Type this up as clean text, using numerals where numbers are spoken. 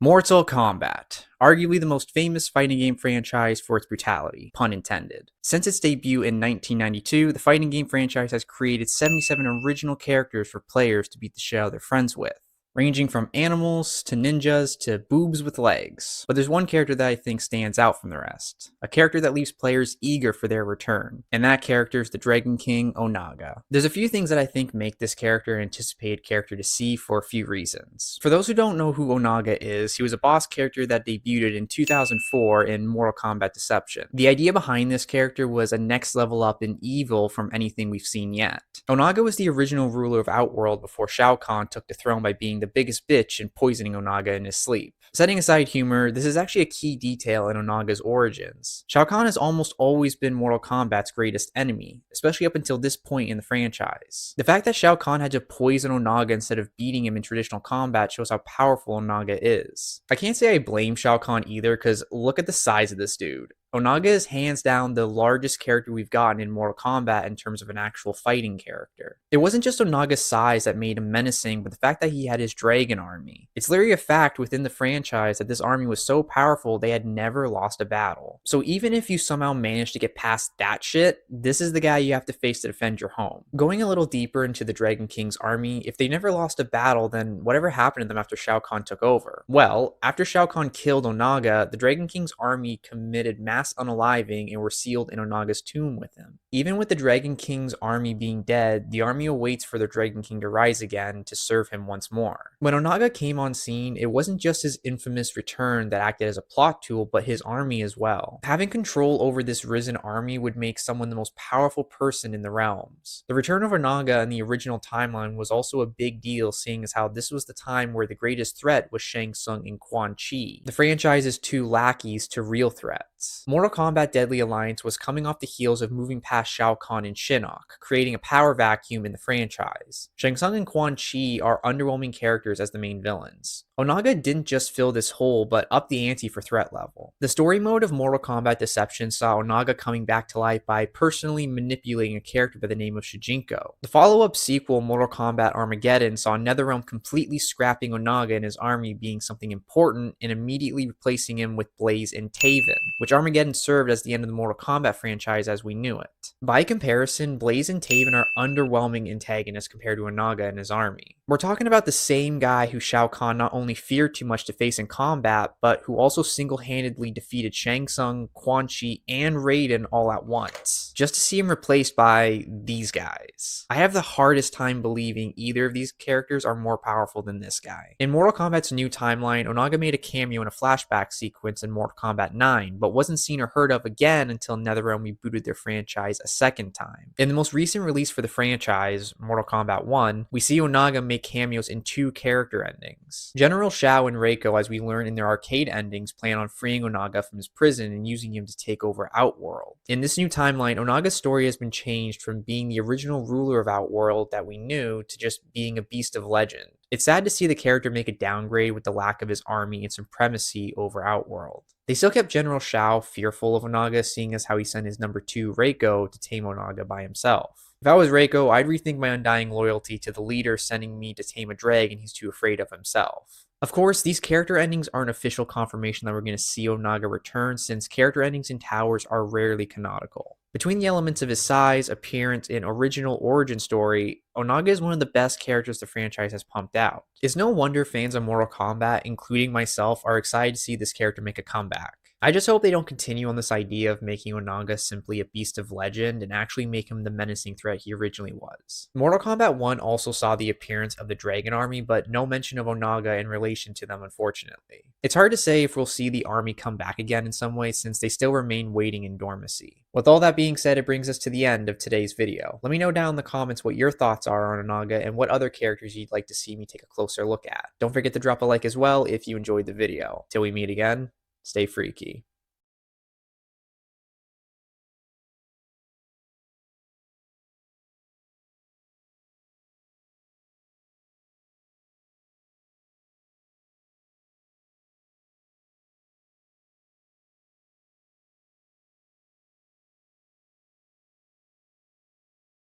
Mortal Kombat, arguably the most famous fighting game franchise for its brutality, pun intended. Since its debut in 1992, the fighting game franchise has created 77 original characters for players to beat the shit out of their friends with, ranging from animals to ninjas to boobs with legs. But there's one character that I think stands out from the rest, a character that leaves players eager for their return, and that character is the Dragon King Onaga. There's a few things that I think make this character an anticipated character to see for a few reasons. For those who don't know who Onaga is, he was a boss character that debuted in 2004 in Mortal Kombat Deception. The idea behind this character was a next level up in evil from anything we've seen yet. Onaga was the original ruler of Outworld before Shao Kahn took the throne by being the biggest bitch and poisoning Onaga in his sleep. Setting aside humor, this is actually a key detail in Onaga's origins. Shao Kahn has almost always been Mortal Kombat's greatest enemy, especially up until this point in the franchise. The fact that Shao Kahn had to poison Onaga instead of beating him in traditional combat shows how powerful Onaga is. I can't say I blame Shao Kahn either, because look at the size of this dude. Onaga is hands down the largest character we've gotten in Mortal Kombat in terms of an actual fighting character. It wasn't just Onaga's size that made him menacing, but the fact that he had his dragon army. It's literally a fact within the franchise that this army was so powerful they had never lost a battle. So even if you somehow managed to get past that shit, this is the guy you have to face to defend your home. Going a little deeper into the Dragon King's army, if they never lost a battle, then whatever happened to them after Shao Kahn took over? Well, after Shao Kahn killed Onaga, the Dragon King's army committed mass unaliving and were sealed in Onaga's tomb with him. Even with the Dragon King's army being dead, the army awaits for the Dragon King to rise again to serve him once more. When Onaga came on scene, it wasn't just his infamous return that acted as a plot tool, but his army as well. Having control over this risen army would make someone the most powerful person in the realms. The return of Onaga in the original timeline was also a big deal, seeing as how this was the time where the greatest threat was Shang Tsung and Quan Chi, the franchise's two lackeys to real threats. Mortal Kombat Deadly Alliance was coming off the heels of moving past Shao Kahn and Shinnok, creating a power vacuum in the franchise. Shang Tsung and Quan Chi are underwhelming characters as the main villains. Onaga didn't just fill this hole, but up the ante for threat level. The story mode of Mortal Kombat Deception saw Onaga coming back to life by personally manipulating a character by the name of Shujinko. The follow-up sequel, Mortal Kombat Armageddon, saw NetherRealm completely scrapping Onaga and his army being something important and immediately replacing him with Blaze and Taven, which Armageddon served as the end of the Mortal Kombat franchise as we knew it. By comparison, Blaze and Taven are underwhelming antagonists compared to Onaga and his army. We're talking about the same guy who Shao Kahn not only feared too much to face in combat, but who also single-handedly defeated Shang Tsung, Quan Chi, and Raiden all at once, just to see him replaced by these guys. I have the hardest time believing either of these characters are more powerful than this guy. In Mortal Kombat's new timeline, Onaga made a cameo in a flashback sequence in Mortal Kombat 9, but wasn't seen or heard of again until NetherRealm rebooted their franchise a second time. In the most recent release for the franchise, Mortal Kombat 1, we see Onaga make cameos in two character endings. General Shao and Reiko, as we learn in their arcade endings, plan on freeing Onaga from his prison and using him to take over Outworld. In this new timeline, Onaga's story has been changed from being the original ruler of Outworld that we knew to just being a beast of legend. It's sad to see the character make a downgrade with the lack of his army and supremacy over Outworld. They still kept General Shao fearful of Onaga, seeing as how he sent his number 2, Reiko, to tame Onaga by himself. If I was Reiko, I'd rethink my undying loyalty to the leader sending me to tame a dragon he's too afraid of himself. Of course, these character endings aren't official confirmation that we're going to see Onaga return, since character endings in Towers are rarely canonical. Between the elements of his size, appearance, and original origin story, Onaga is one of the best characters the franchise has pumped out. It's no wonder fans of Mortal Kombat, including myself, are excited to see this character make a comeback. I just hope they don't continue on this idea of making Onaga simply a beast of legend and actually make him the menacing threat he originally was. Mortal Kombat 1 also saw the appearance of the Dragon Army, but no mention of Onaga in relation to them, unfortunately. It's hard to say if we'll see the army come back again in some way, since they still remain waiting in dormancy. With all that being said, it brings us to the end of today's video. Let me know down in the comments what your thoughts are on Onaga and what other characters you'd like to see me take a closer look at. Don't forget to drop a like as well if you enjoyed the video. Till we meet again, stay freaky.